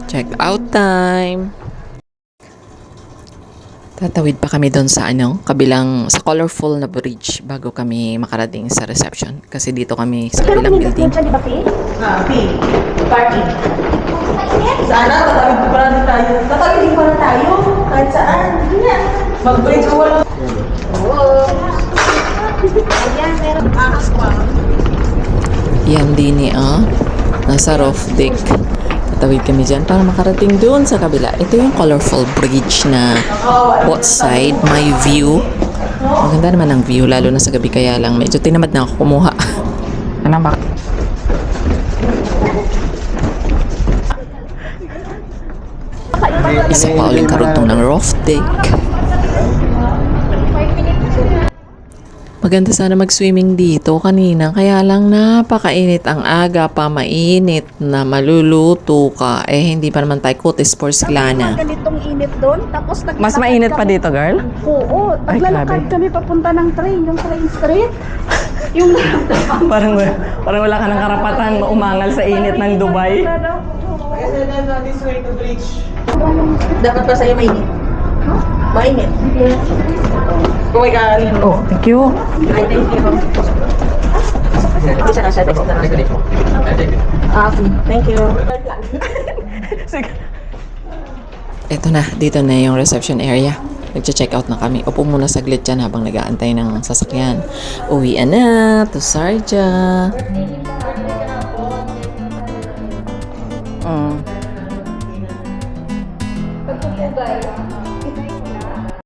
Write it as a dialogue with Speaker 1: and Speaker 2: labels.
Speaker 1: Check out time. Tatawid pa kami doon sa sa colorful na bridge bago kami makarating sa reception. Kasi dito kami sa kabilang building.
Speaker 2: P? Parking. Sana, tatawid pa lang tayo. Tatawid pa lang tayo. Kahit saan. Mag-bridge ko wala. Oo. Ayan, meron ahas pa.
Speaker 1: Yan din nasa roof deck. Tatawid kami dyan para makarating doon sa kabila. Ito yung colorful bridge na both side may view. Maganda naman ang view, lalo na sa gabi, kaya lang medyo tinamad na ako kumuha. Ano ba? Isa pa uling karugtong ng roof deck. Maganda sana mag-swimming dito kanina, kaya lang napakainit ang aga pa, mainit na maluluto ka. Hindi pa naman tayo kutis porcelana.
Speaker 3: Ganitong init doon, tapos
Speaker 4: Mas mainit pa dito, girl?
Speaker 3: Oo,
Speaker 4: Ay,
Speaker 3: naglalakad kami papunta ng train, yung train street. Yung
Speaker 4: parang wala ka ng karapatan umangal sa init ng Dubai.
Speaker 2: Kasi na this way to bridge. Dapat pa sa'yo mainit. Mainit. Oh my God.
Speaker 4: Oh, thank you.
Speaker 2: Ay, thank you. Isa ka siya. Thank you.
Speaker 4: Sige.
Speaker 1: Ito na, dito na yung reception area. Nag-check out na kami. Upo muna saglit dyan habang nag-aantay ng sasakyan. Uwian na to Sharjah.